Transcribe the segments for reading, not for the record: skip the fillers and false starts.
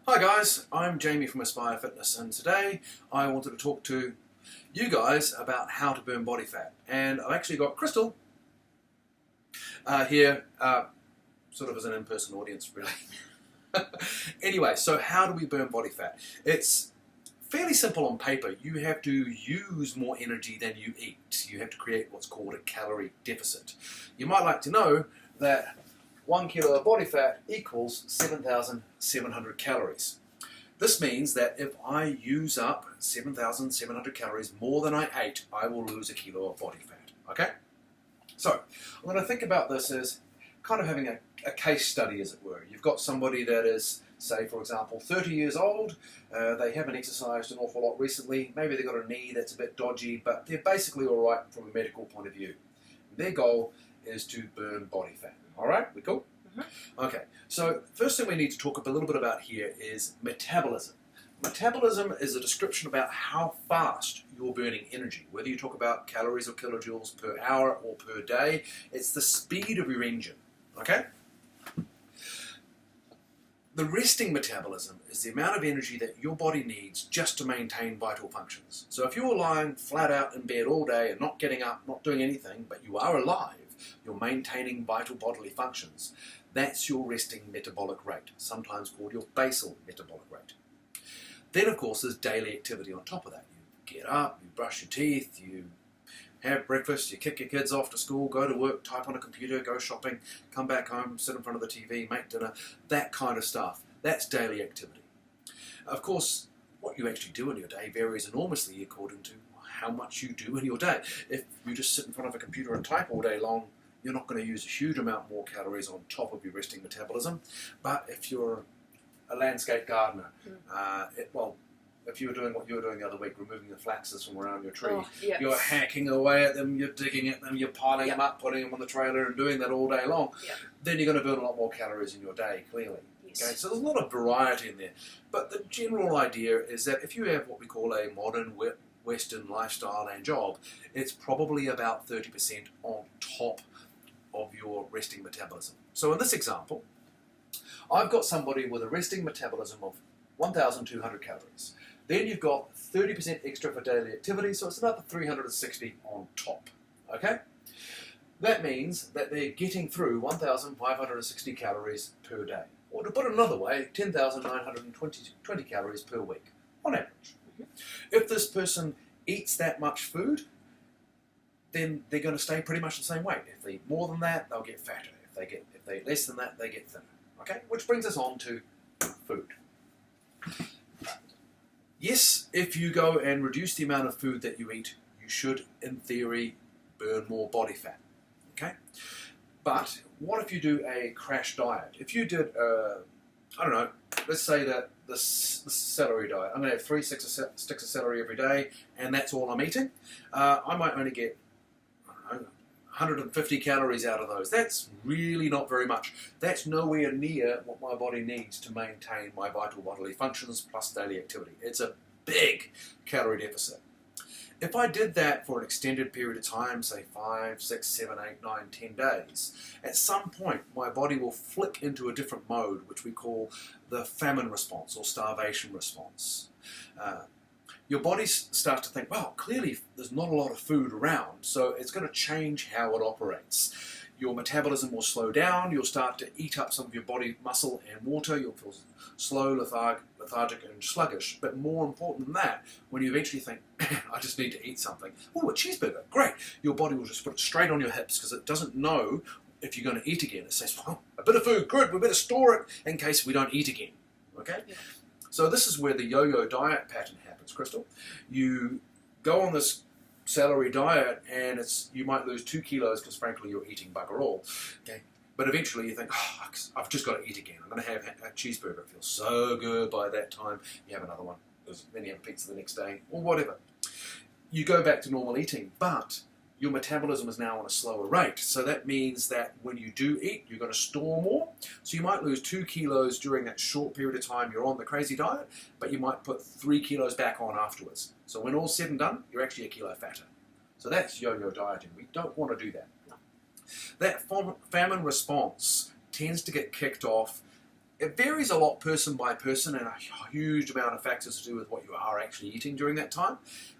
Hi guys, I'm Jamie from Aspire Fitness, and today I wanted to talk to you guys about how to burn body fat. And I've actually got Crystal here, sort of as an in-person audience really. Anyway, so how do we burn body fat? It's fairly simple on paper. You have to use more energy than you eat. You have to create what's called a calorie deficit. You might like to know that 1 kilo of body fat equals 7,700 calories. This means that if I use up 7,700 calories more than I ate, I will lose a kilo of body fat. Okay? So, I'm going to think about this as kind of having a case study, as it were. You've got somebody that is, say, for example, 30 years old. They haven't exercised an awful lot recently. Maybe they've got a knee that's a bit dodgy, but they're basically all right from a medical point of view. Their goal is to burn body fat. All right, we cool? Mm-hmm. Okay, so first thing we need to talk a little bit about here is metabolism. Metabolism is a description about how fast you're burning energy. Whether you talk about calories or kilojoules per hour or per day, it's the speed of your engine, okay? The resting metabolism is the amount of energy that your body needs just to maintain vital functions. So if you're lying flat out in bed all day and not getting up, not doing anything, but you are alive, you're maintaining vital bodily functions, that's your resting metabolic rate, sometimes called your basal metabolic rate. Then, of course, there's daily activity on top of that. You get up, you brush your teeth, you have breakfast, you kick your kids off to school, go to work, type on a computer, go shopping, come back home, sit in front of the TV, make dinner, that kind of stuff. That's daily activity. Of course, what you actually do in your day varies enormously according to how much you do in your day. If you just sit in front of a computer and type all day long, you're not going to use a huge amount more calories on top of your resting metabolism. But if you're a landscape gardener, if you were doing what you were doing the other week, removing the flaxes from around your tree, you're hacking away at them, you're digging at them, you're piling them up, putting them on the trailer and doing that all day long, then you're going to burn a lot more calories in your day, clearly. Yes. Okay? So there's a lot of variety in there. But the general idea is that if you have what we call a modern Western lifestyle and job, it's probably about 30% on top of your resting metabolism. So in this example, I've got somebody with a resting metabolism of 1,200 calories. Then you've got 30% extra for daily activity, so it's another 360 on top. Okay? That means that they're getting through 1,560 calories per day. Or to put it another way, 10,920 calories per week, on average. Mm-hmm. If this person eats that much food, then they're going to stay pretty much the same weight. If they eat more than that, they'll get fatter. If they eat less than that, they get thinner. Okay? Which brings us on to food. Yes, if you go and reduce the amount of food that you eat, you should, in theory, burn more body fat. Okay? But what if you do a crash diet? If you did, let's say that the celery diet. I'm going to have 3 sticks of celery every day, and that's all I'm eating. I might only get 150 calories out of those. That's really not very much. That's nowhere near what my body needs to maintain my vital bodily functions plus daily activity. It's a big calorie deficit. If I did that for an extended period of time, say 5, 6, 7, 8, 9, 10 days, at some point my body will flick into a different mode, which we call the famine response or starvation response. Your body starts to think, well, clearly there's not a lot of food around, so it's going to change how it operates. Your metabolism will slow down, you'll start to eat up some of your body muscle and water, you'll feel slow, lethargic and sluggish. But more important than that, when you eventually think, I just need to eat something, oh, a cheeseburger, great. Your body will just put it straight on your hips because it doesn't know if you're going to eat again. It says, well, a bit of food, good, we better store it in case we don't eat again. Okay? Yeah. So this is where the yo-yo diet pattern happens, Crystal. You go on this calorie diet and you might lose 2 kilos because frankly you're eating bugger all. Okay? But eventually you think, oh, I've just got to eat again. I'm going to have a cheeseburger. It feels so good by that time. You have another one. Then you have pizza the next day or whatever. You go back to normal eating, but your metabolism is now on a slower rate. So that means that when you do eat, you're going to store more. So you might lose 2 kilos during that short period of time you're on the crazy diet, but you might put 3 kilos back on afterwards. So when all's said and done, you're actually a kilo fatter. So that's yo-yo dieting. We don't want to do that. That famine response tends to get kicked off It varies a lot person by person and a huge amount of factors to do with what you are actually eating during that time,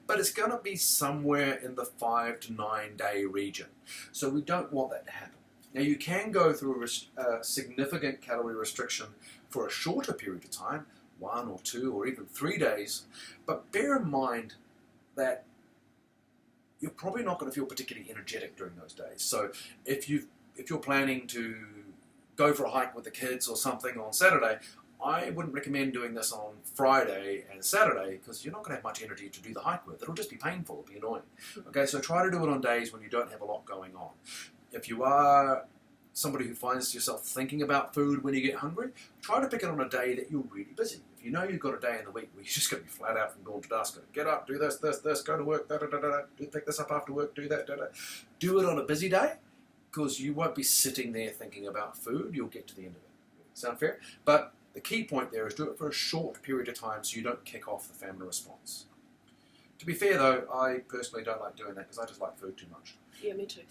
but it's going to be somewhere in the 5 to 9 day region. So we don't want that to happen. Now you can go through a significant calorie restriction for a shorter period of time, 1 or 2 or even 3 days, but bear in mind that you're probably not going to feel particularly energetic during those days. So if you're planning to go for a hike with the kids or something on Saturday, I wouldn't recommend doing this on Friday and Saturday because you're not going to have much energy to do the hike with. It'll just be painful, it'll be annoying. Okay, so try to do it on days when you don't have a lot going on. If you are somebody who finds yourself thinking about food when you get hungry, try to pick it on a day that you're really busy. If you know you've got a day in the week where you're just going to be flat out from dawn to dusk, get up, do this, go to work, pick this up after work, do that, do it on a busy day, because you won't be sitting there thinking about food. You'll get to the end of it. Sound fair? But the key point there is do it for a short period of time so you don't kick off the famine response. To be fair though, I personally don't like doing that because I just like food too much. Yeah, me too.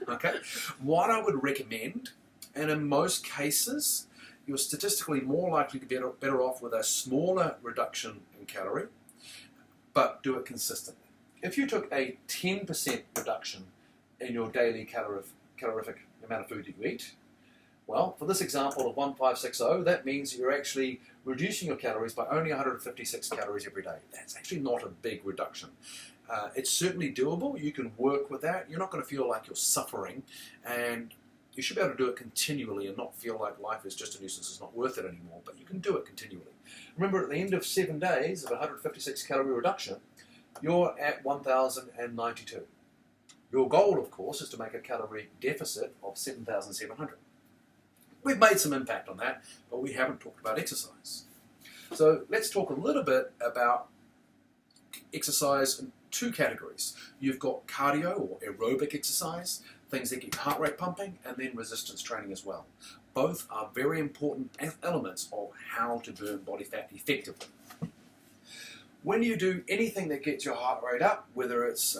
Okay? What I would recommend, and in most cases, you're statistically more likely to be better off with a smaller reduction in calorie, but do it consistently. If you took a 10% reduction in your daily calorific amount of food that you eat, well, for this example of 1560, that means you're actually reducing your calories by only 156 calories every day. That's actually not a big reduction. It's certainly doable. You can work with that. You're not going to feel like you're suffering, and you should be able to do it continually and not feel like life is just a nuisance, it's not worth it anymore, but you can do it continually. Remember, at the end of 7 days of 156 calorie reduction, you're at 1,092. Your goal, of course, is to make a calorie deficit of 7,700. We've made some impact on that, but we haven't talked about exercise. So let's talk a little bit about exercise in 2 categories. You've got cardio or aerobic exercise, things that get your heart rate pumping, and then resistance training as well. Both are very important elements of how to burn body fat effectively. When you do anything that gets your heart rate up, whether it's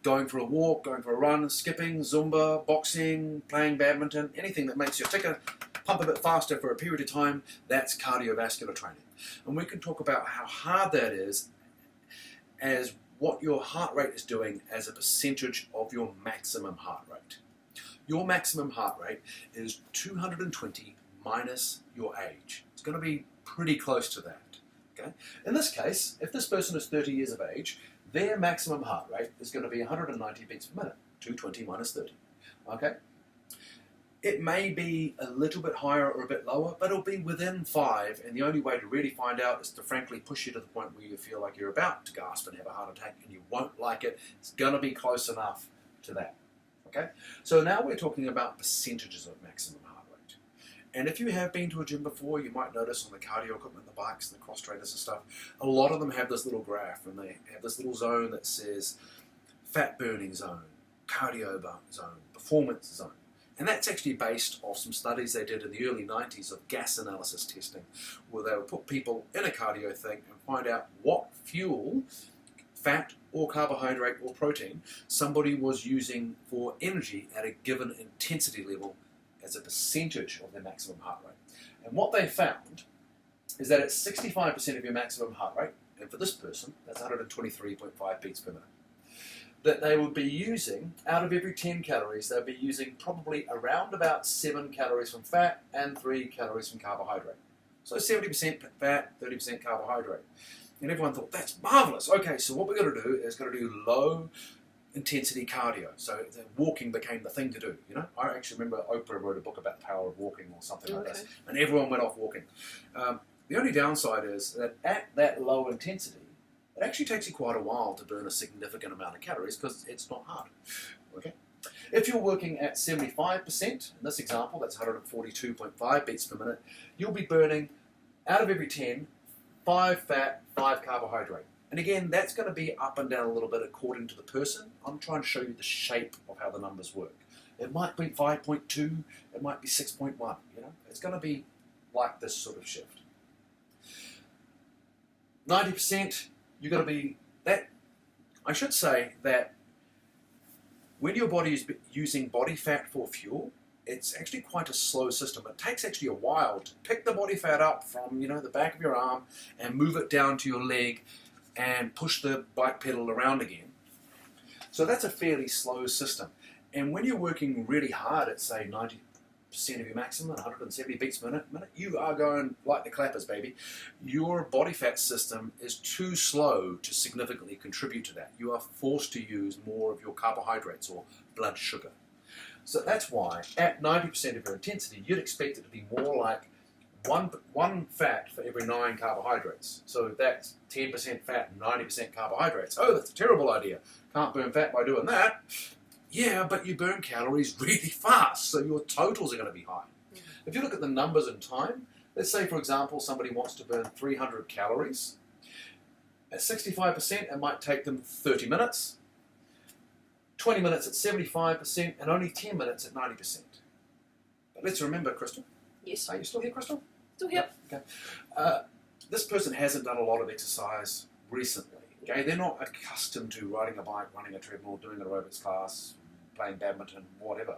going for a walk, going for a run, skipping, Zumba, boxing, playing badminton, anything that makes your ticker pump a bit faster for a period of time, that's cardiovascular training. And we can talk about how hard that is as what your heart rate is doing as a percentage of your maximum heart rate. Your maximum heart rate is 220 minus your age. It's going to be pretty close to that. Okay? In this case, if this person is 30 years of age, their maximum heart rate is going to be 190 beats per minute, 220 minus 30. Okay? It may be a little bit higher or a bit lower, but it'll be within 5, and the only way to really find out is to frankly push you to the point where you feel like you're about to gasp and have a heart attack, and you won't like it. It's going to be close enough to that. Okay? So now we're talking about percentages of maximum heart rate. And if you have been to a gym before, you might notice on the cardio equipment, the bikes, and the cross trainers and stuff, a lot of them have this little graph, and they have this little zone that says fat burning zone, cardio zone, performance zone. And that's actually based off some studies they did in the early 90s of gas analysis testing, where they would put people in a cardio thing and find out what fuel, fat or carbohydrate or protein, somebody was using for energy at a given intensity level as a percentage of their maximum heart rate. And what they found is that at 65% of your maximum heart rate, and for this person, that's 123.5 beats per minute, that they would be using, out of every 10 calories, they'd be using probably around about 7 calories from fat and 3 calories from carbohydrate. So 70% fat, 30% carbohydrate. And everyone thought, that's marvellous. Okay, so what we're going to do is going to do low intensity cardio. So the walking became the thing to do. You know, I actually remember Oprah wrote a book about the power of walking or something like this, and everyone went off walking. The only downside is that at that low intensity, it actually takes you quite a while to burn a significant amount of calories because it's not hard. Okay? If you're working at 75%, in this example, that's 142.5 beats per minute, you'll be burning, out of every 10, 5 fat, 5 carbohydrate. And again, that's going to be up and down a little bit according to the person. I'm trying to show you the shape of how the numbers work. It might be 5.2, it might be 6.1, you know? It's going to be like this sort of shift. 90%, you're going to be that. I should say that when your body is using body fat for fuel, it's actually quite a slow system. It takes actually a while to pick the body fat up from, the back of your arm and move it down to your leg and push the bike pedal around again. So that's a fairly slow system. And when you're working really hard at, say, 90% of your maximum, 170 beats per minute, you are going like the clappers, baby. Your body fat system is too slow to significantly contribute to that. You are forced to use more of your carbohydrates or blood sugar. So that's why at 90% of your intensity, you'd expect it to be more like one fat for every 9 carbohydrates. So that's 10% fat and 90% carbohydrates. Oh, that's a terrible idea. Can't burn fat by doing that. Yeah, but you burn calories really fast, so your totals are going to be high. If you look at the numbers in time, let's say, for example, somebody wants to burn 300 calories. At 65%, it might take them 30 minutes, 20 minutes at 75%, and only 10 minutes at 90%. But let's remember, Crystal. Yes. Are you still here, Crystal? Still here. Okay. This person hasn't done a lot of exercise recently. Okay, they're not accustomed to riding a bike, running a treadmill, doing an aerobics class, playing badminton, whatever.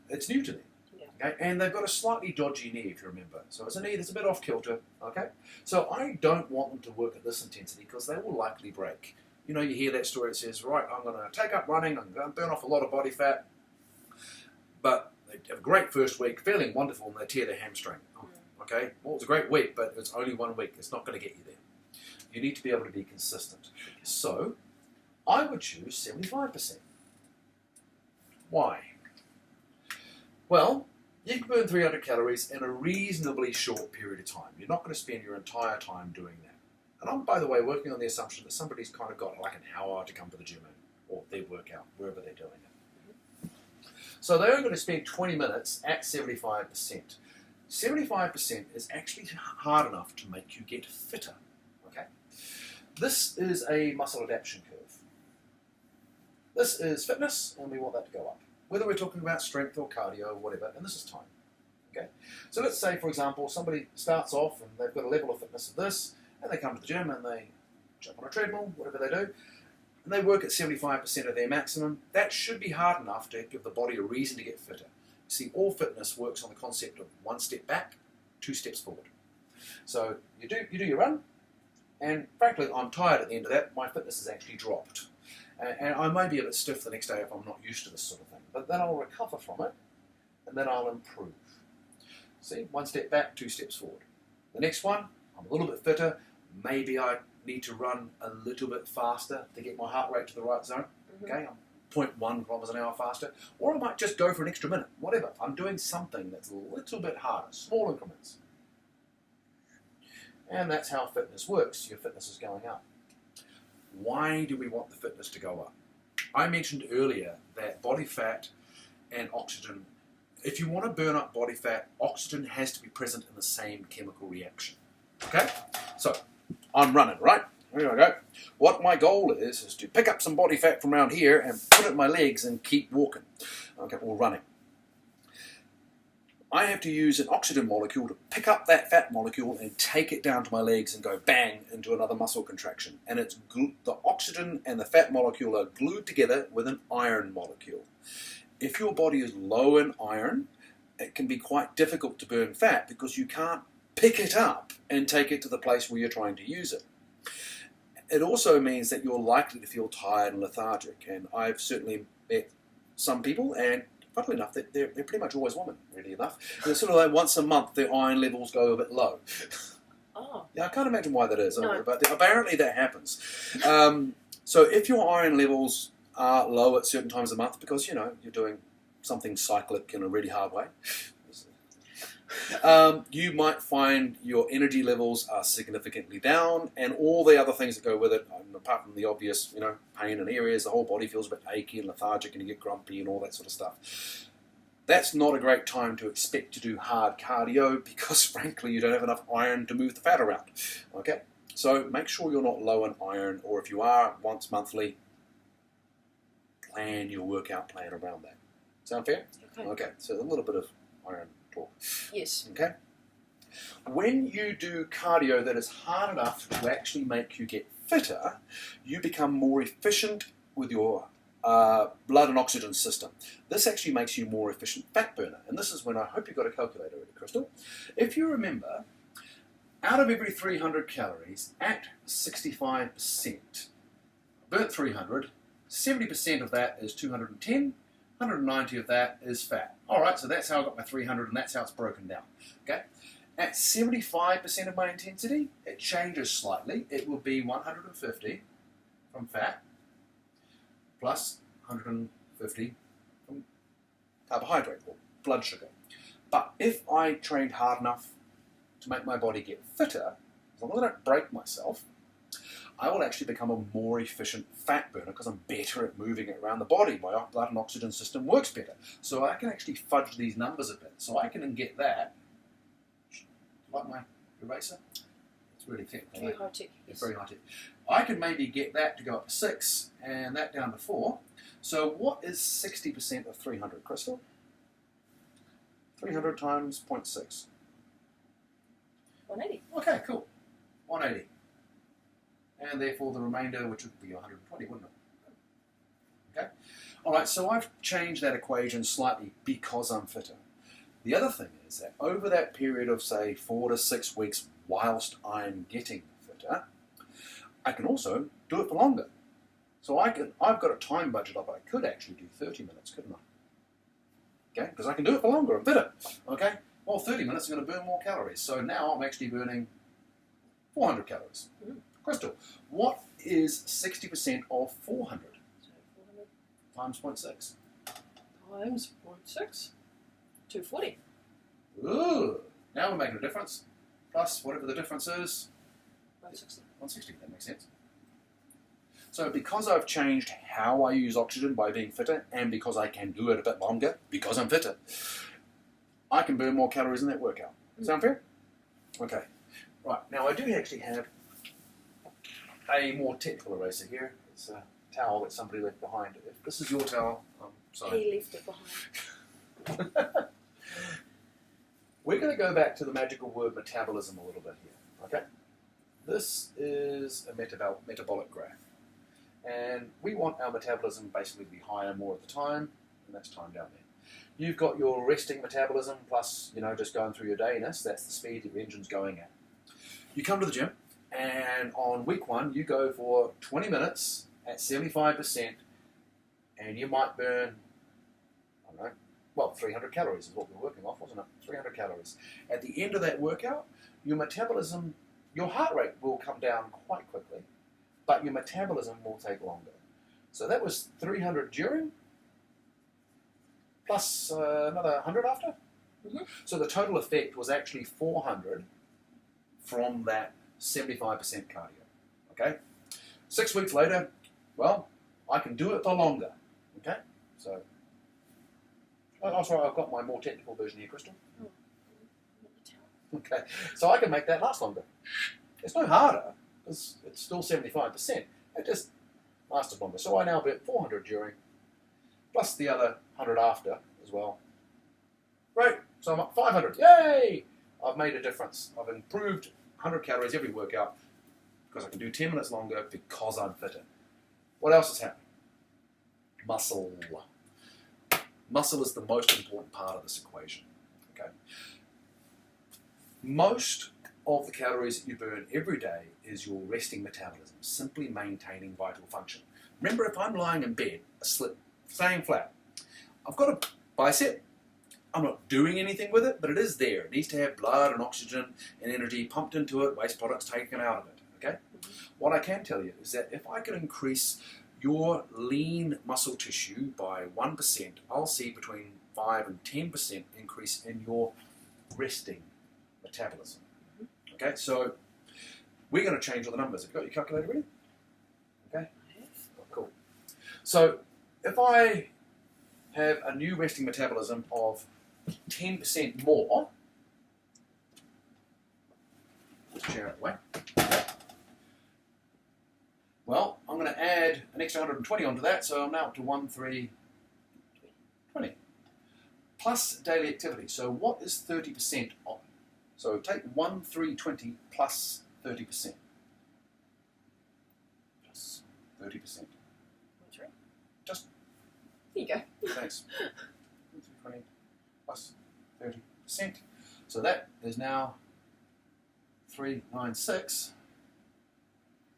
It's new to them. Yeah. Okay, and they've got a slightly dodgy knee, if you remember. So it's a knee that's a bit off kilter. Okay, so I don't want them to work at this intensity because they will likely break. You hear that story that says, right, I'm going to take up running, I'm going to burn off a lot of body fat, but they have a great first week, feeling wonderful, and they tear their hamstring. Okay, well, it was a great week, but it's only 1 week. It's not going to get you there. You need to be able to be consistent. So, I would choose 75%. Why? Well, you can burn 300 calories in a reasonably short period of time. You're not going to spend your entire time doing that. And I'm, by the way, working on the assumption that somebody's kind of got like an hour to come to the gym in, or their workout, wherever they're doing it. So they're going to spend 20 minutes at 75%. 75% is actually hard enough to make you get fitter. Okay? This is a muscle adaptation curve. This is fitness, and we want that to go up. Whether we're talking about strength or cardio or whatever, and this is time. Okay? So let's say, for example, somebody starts off and they've got a level of fitness of this, and they come to the gym and they jump on a treadmill, whatever they do, and they work at 75% of their maximum. That should be hard enough to give the body a reason to get fitter. See, all fitness works on the concept of 1 step back, 2 steps forward. So you do your run, and frankly, I'm tired at the end of that. My fitness has actually dropped. And I may be a bit stiff the next day if I'm not used to this sort of thing. But then I'll recover from it, and then I'll improve. See, 1 step back, 2 steps forward. The next one, I'm a little bit fitter. Maybe I need to run a little bit faster to get my heart rate to the right zone. Okay, I'm 0.1 kilometers an hour faster. Or I might just go for an extra minute. Whatever. I'm doing something that's a little bit harder. Small increments. And that's how fitness works. Your fitness is going up. Why do we want the fitness to go up? I mentioned earlier that body fat and oxygen, if you want to burn up body fat, oxygen has to be present in the same chemical reaction. Okay? So, I'm running, right? Here I go. What my goal is to pick up some body fat from around here and put it in my legs and keep walking. Okay, or running. I have to use an oxygen molecule to pick up that fat molecule and take it down to my legs and go bang into another muscle contraction. And it's the oxygen and the fat molecule are glued together with an iron molecule. If your body is low in iron, it can be quite difficult to burn fat because you can't pick it up and take it to the place where you're trying to use it. It also means that you're likely to feel tired and lethargic. And I've certainly met some people, and funnily enough, they're pretty much always women, really enough. And it's sort of like once a month their iron levels go a bit low. Oh. Yeah, I can't imagine why that is, No. but apparently that happens. So if your iron levels are low at certain times of the month, because, you're doing something cyclic in a really hard way, you might find your energy levels are significantly down, and all the other things that go with it, apart from the obvious, pain in areas, the whole body feels a bit achy and lethargic, and you get grumpy and all that sort of stuff. That's not a great time to expect to do hard cardio because, frankly, you don't have enough iron to move the fat around. Okay, so make sure you're not low in iron, or if you are, once monthly, plan your workout plan around that. Sound fair? Okay, so a little bit of iron talk. Yes. Okay. When you do cardio that is hard enough to actually make you get fitter, you become more efficient with your blood and oxygen system. This actually makes you more efficient fat burner. And this is when I hope you've got a calculator ready, Crystal. If you remember, out of every 300 calories at 65%, burnt 300, 70% of that is 210, 190 of that is fat. All right, so that's how I got my 300, and that's how it's broken down. Okay. At 75% of my intensity, it changes slightly. It will be 150 from fat plus 150 from carbohydrate or blood sugar. But if I trained hard enough to make my body get fitter, as long as I don't break myself, I will actually become a more efficient fat burner because I'm better at moving it around the body. My blood and oxygen system works better. So I can actually fudge these numbers a bit. So I can get that. Like my eraser? It's really technical. Very high tech. It's very high tech. I can maybe get that to go up to 6 and that down to 4. So what is 60% of 300, Crystal? 300 times 0.6. 180. Okay, cool. 180. And therefore the remainder, which would be 120, wouldn't it? Okay. All right, so I've changed that equation slightly because I'm fitter. The other thing is that over that period of, say, 4 to 6 weeks whilst I'm getting fitter, I can also do it for longer. So I've got a time budget up. I could actually do 30 minutes, couldn't I? Okay, because I can do it for longer. I'm fitter. Okay, well, 30 minutes is going to burn more calories. So now I'm actually burning 400 calories. Mm. Crystal, what is 60% of 400? So 400 Times 0.6. times 0.6. 240. Ooh, now we're making a difference. Plus whatever the difference is, 160. 160, that makes sense. So because I've changed how I use oxygen by being fitter, and because I can do it a bit longer, because I'm fitter, I can burn more calories in that workout. Sound fair? Okay. Right, now I do actually have a more technical eraser here. It's a towel that somebody left behind. If this is your towel, I'm sorry. He left it behind. We're going to go back to the magical word metabolism a little bit here, okay? This is a metabolic graph. And we want our metabolism basically to be higher more at the time, and that's time down there. You've got your resting metabolism plus, just going through your dayness. That's the speed that your engine's going at. You come to the gym, and on week 1, you go for 20 minutes at 75%, and you might burn, 300 calories is what we're working off, wasn't it? 300 calories. At the end of that workout, your metabolism, your heart rate will come down quite quickly, but your metabolism will take longer. So that was 300 during, plus another 100 after. Mm-hmm. So the total effect was actually 400 from that 75% cardio. Okay? 6 weeks later, well, I can do it for longer. Okay? So, oh, sorry, I've got my more technical version here, Crystal. Oh. Okay, so I can make that last longer. It's no harder, because it's still 75%. It just lasted longer. So I now bet 400 during, plus the other 100 after as well. Great, so I'm up 500. Yay! I've made a difference. I've improved 100 calories every workout because I can do 10 minutes longer because I'm fitter. What else is happening? Muscle. Muscle is the most important part of this equation. Okay. Most of the calories that you burn every day is your resting metabolism, simply maintaining vital function. Remember, if I'm lying in bed, asleep, staying flat, I've got a bicep. I'm not doing anything with it, but it is there. It needs to have blood and oxygen and energy pumped into it, waste products taken out of it. Okay. Mm-hmm. What I can tell you is that if I can increase your lean muscle tissue by 1%, I'll see between 5 and 10% increase in your resting metabolism. Mm-hmm. Okay, so we're going to change all the numbers. Have you got your calculator ready? Okay, oh, cool. So if I have a new resting metabolism of 10% more, let's share it away. Well, I'm going to add an extra 120 onto that, so I'm now up to 1,320. Plus daily activity. So what is 30% on? So take 1,320 plus 30%. Plus 30%. Just Here you go. thanks. 20 plus 30%. So that is now 396.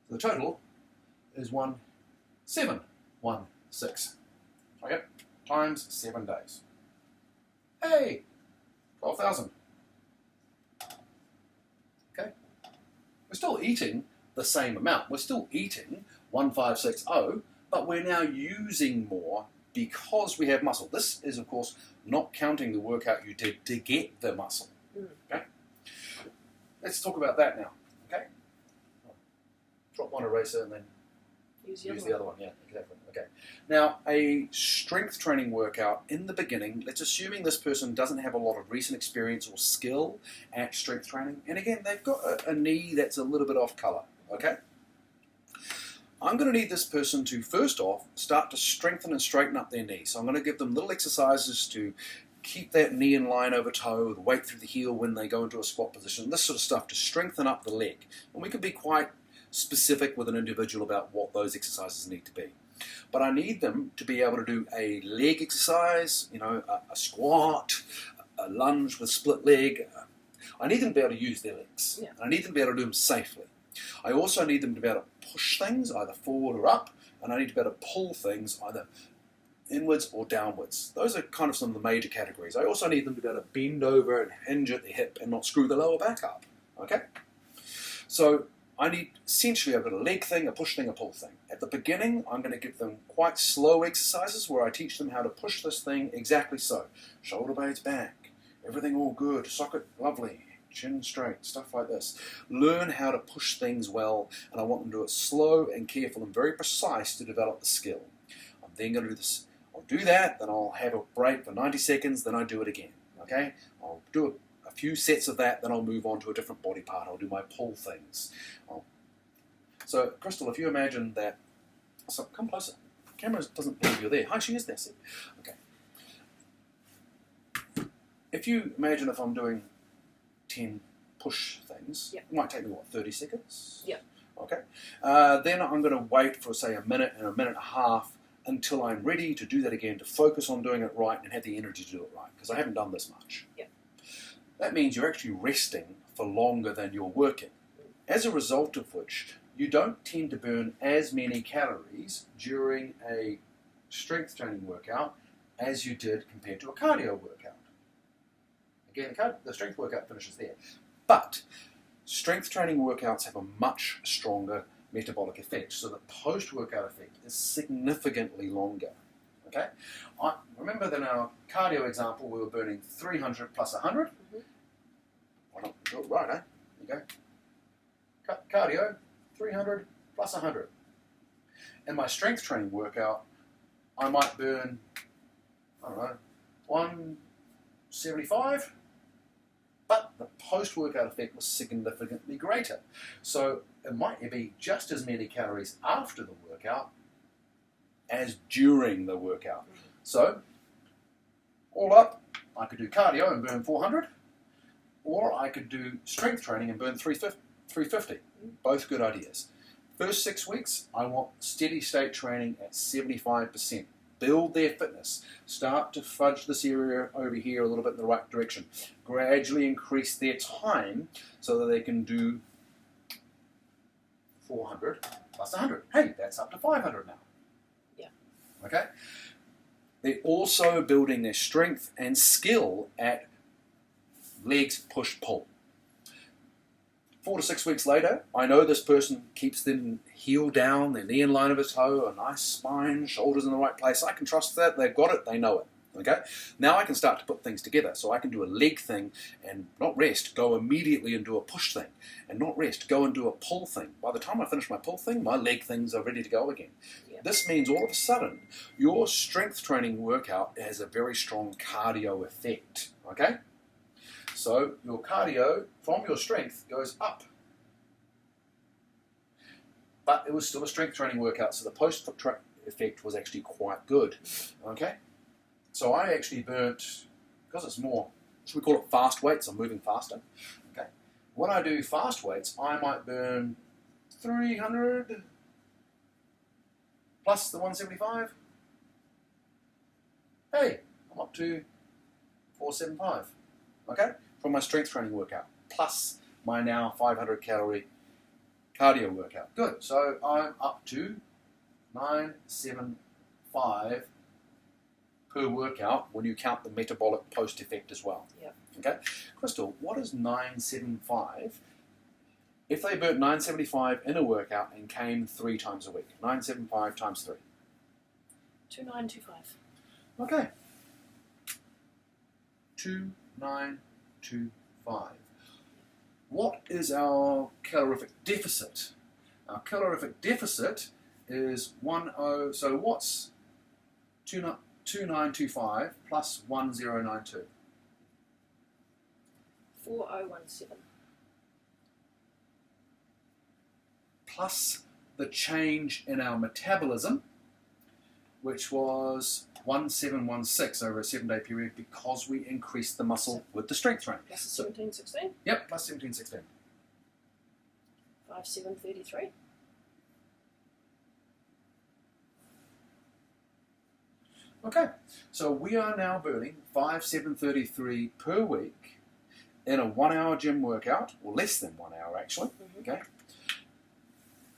The total is 1716. Okay, times 7 days. Hey, 12,000. Okay, we're still eating the same amount. We're still eating 1560, but we're now using more because we have muscle. This is, of course, not counting the workout you did to get the muscle. Okay, let's talk about that now. Okay, drop one eraser and then Use the other one. Yeah, exactly. Okay. Now, a strength training workout in the beginning, let's assuming this person doesn't have a lot of recent experience or skill at strength training, and again, they've got a knee that's a little bit off colour. Okay. I'm going to need this person to, first off, start to strengthen and straighten up their knee. So I'm going to give them little exercises to keep that knee in line over toe, the weight through the heel when they go into a squat position, this sort of stuff to strengthen up the leg. And we can be quite specific with an individual about what those exercises need to be. But I need them to be able to do a leg exercise, you know, a squat, a lunge with split leg. I need them to be able to use their legs. Yeah. I need them to be able to do them safely. I also need them to be able to push things either forward or up, and I need to be able to pull things either inwards or downwards. Those are kind of some of the major categories. I also need them to be able to bend over and hinge at the hip and not screw the lower back up. Okay? So I need essentially I've got a leg thing, a push thing, a pull thing. At the beginning, I'm going to give them quite slow exercises where I teach them how to push this thing exactly so. Shoulder blades back, everything all good, socket lovely, chin straight, stuff like this. Learn how to push things well, and I want them to do it slow and careful and very precise to develop the skill. I'm then going to do this. I'll do that, then I'll have a break for 90 seconds, then I do it again. Okay? I'll do a few sets of that, then I'll move on to a different body part. I'll do my pull things. So, Crystal, if you imagine that, so come closer. The camera doesn't believe you're there. Hi, she is there. See? Okay. If you imagine if I'm doing 10 push things, Yep. it might take me, what, 30 seconds? Yeah. Okay. Then I'm going to wait for, say, a minute and a minute and a half until I'm ready to do that again, to focus on doing it right and have the energy to do it right, because I haven't done this much. Yeah. That means you're actually resting for longer than you're working, as a result of which you don't tend to burn as many calories during a strength training workout as you did compared to a cardio workout. Again, the strength workout finishes there. But strength training workouts have a much stronger metabolic effect, so the post-workout effect is significantly longer. Okay? I remember that in our cardio example, we were burning 300 plus 100. Mm-hmm. Why not do it right, eh? There you go. Cardio, 300 plus 100. In my strength training workout, I might burn, I don't know, 175, but the post-workout effect was significantly greater. So it might be just as many calories after the workout as during the workout. So, all up, I could do cardio and burn 400, or I could do strength training and burn 350. Both good ideas. First 6 weeks, I want steady state training at 75%. Build their fitness. Start to fudge this area over here a little bit in the right direction. Gradually increase their time so that they can do 400 plus 100. Hey, that's up to 500 now. Yeah. Okay? They're also building their strength and skill at legs push pull. 4 to 6 weeks later, I know this person keeps their heel down, their knee in line of his toe, a nice spine, shoulders in the right place. I can trust that. They've got it. They know it. Okay? Now I can start to put things together. So I can do a leg thing and not rest, go immediately and do a push thing. And not rest, go and do a pull thing. By the time I finish my pull thing, my leg things are ready to go again. Yeah. This means all of a sudden, your strength training workout has a very strong cardio effect. Okay? So your cardio from your strength goes up. But it was still a strength training workout, so the post effect was actually quite good. Okay? So I actually burnt, because it's more, should we call it fast weights? I'm moving faster. Okay? When I do fast weights, I might burn 300 plus the 175. hey, I'm up to 475, okay, from my strength training workout, plus my now 500 calorie cardio workout. Good, so I'm up to 975 per workout when you count the metabolic post effect as well. Yep. Okay, Crystal, what is 975? If they burnt 975 in a workout and came 3 times a week, 975 times 3. 2925. Okay. 2925. What is our calorific deficit? Our calorific deficit is 10. So what's 2925 plus 1092? 4017. Plus the change in our metabolism, which was 1716 over a 7-day period because we increased the muscle with the strength training. Plus 1716. Yep, plus 1716. 5733. Okay, so we are now burning 5733 per week in a 1-hour gym workout, or less than 1 hour actually. Okay,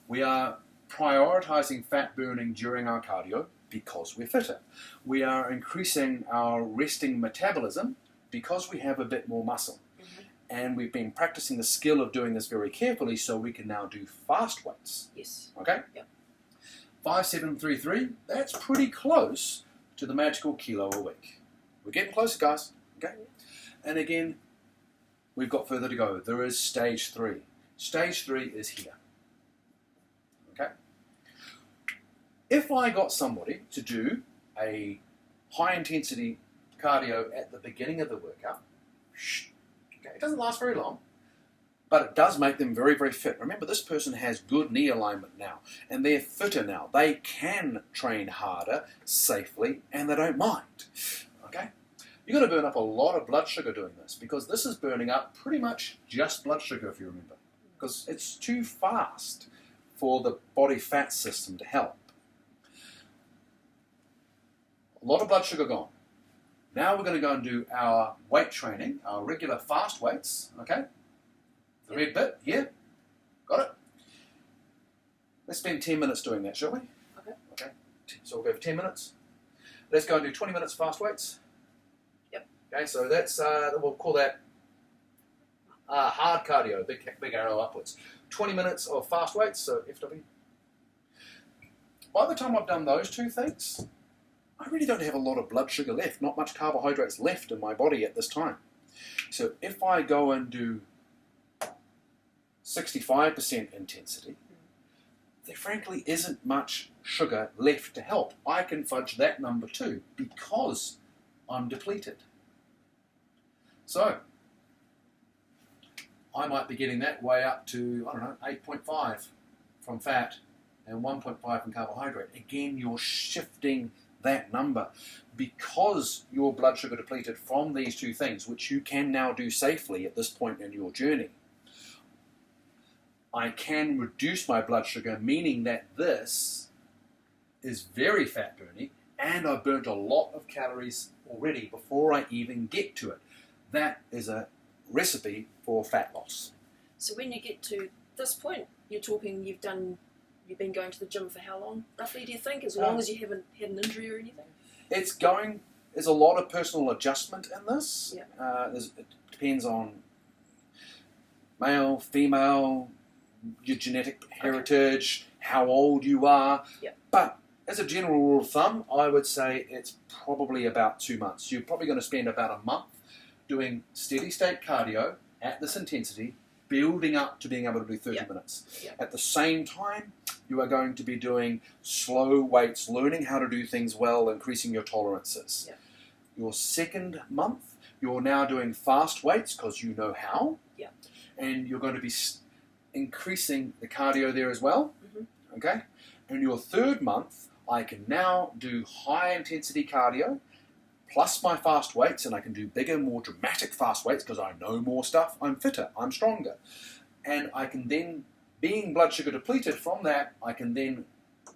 we are prioritizing fat burning during our cardio because we're fitter. We are increasing our resting metabolism because we have a bit more muscle. And we've been practicing the skill of doing this very carefully so we can now do fast weights. Yes. Okay? Yep. 5733, that's pretty close to the magical kilo a week. We're getting closer, guys. Okay? And again, we've got further to go. There is stage 3. Stage 3 is here. Okay? If I got somebody to do a high intensity cardio at the beginning of the workout, okay, it doesn't last very long, but it does make them very, very fit. Remember, this person has good knee alignment now, and they're fitter now. They can train harder, safely, and they don't mind. Okay? You're going to burn up a lot of blood sugar doing this, because this is burning up pretty much just blood sugar, if you remember, because it's too fast for the body fat system to help. A lot of blood sugar gone. Now we're going to go and do our weight training, our regular fast weights, okay? The red bit, here. Got it? Let's spend 10 minutes doing that, shall we? Okay. Okay, so we'll go for 10 minutes. Let's go and do 20 minutes fast weights. Yep. Okay, so that's, we'll call that hard cardio, big arrow upwards. 20 minutes of fast weights, so FW. By the time I've done those two things, I really don't have a lot of blood sugar left, not much carbohydrates left in my body at this time. So if I go and do 65% intensity, there frankly isn't much sugar left to help. I can fudge that number too because I'm depleted. So I might be getting that way up to, I don't know, 8.5 from fat and 1.5 from carbohydrate. Again, you're shifting that number because your blood sugar depleted from these two things, which you can now do safely at this point in your journey. I can reduce my blood sugar, meaning that this is very fat burning, and I've burnt a lot of calories already before I even get to it. That is a recipe for fat loss. So when you get to this point, you're talking you've been going to the gym for how long, roughly, do you think? As long as you haven't had an injury or anything? There's a lot of personal adjustment in this. Yeah. It depends on male, female, your genetic heritage, how old you are. Yeah. But as a general rule of thumb, I would say it's probably about 2 months. You're probably going to spend about a month doing steady state cardio at this intensity, building up to being able to do 30 minutes. Yeah. At the same time, you are going to be doing slow weights, learning how to do things well, increasing your tolerances. Yeah. Your second month, you're now doing fast weights because you know how. Yeah. And you're going to be increasing the cardio there as well. Mm-hmm. Okay? And your third month, I can now do high intensity cardio plus my fast weights, and I can do bigger, more dramatic fast weights because I know more stuff, I'm fitter, I'm stronger. And I can then, being blood sugar depleted from that, I can then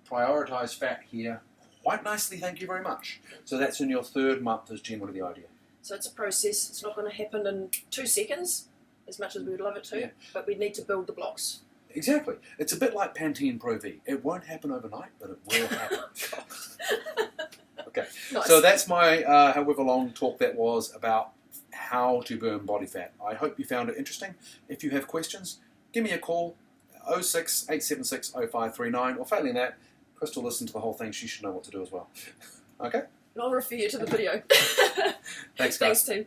prioritize fat here quite nicely, thank you very much. So that's in your 3rd month is generally the idea. So it's a process. It's not going to happen in 2 seconds, as much as we would love it to, but we need to build the blocks. Exactly. It's a bit like Pantene Pro V. It won't happen overnight, but it will happen. Okay. Nice. So that's my however long talk that was about how to burn body fat. I hope you found it interesting. If you have questions, give me a call, 06 876 0539, or failing that, Crystal listened to the whole thing. She should know what to do as well. Okay? And I'll refer you to the video. Thanks, guys. Thanks, team.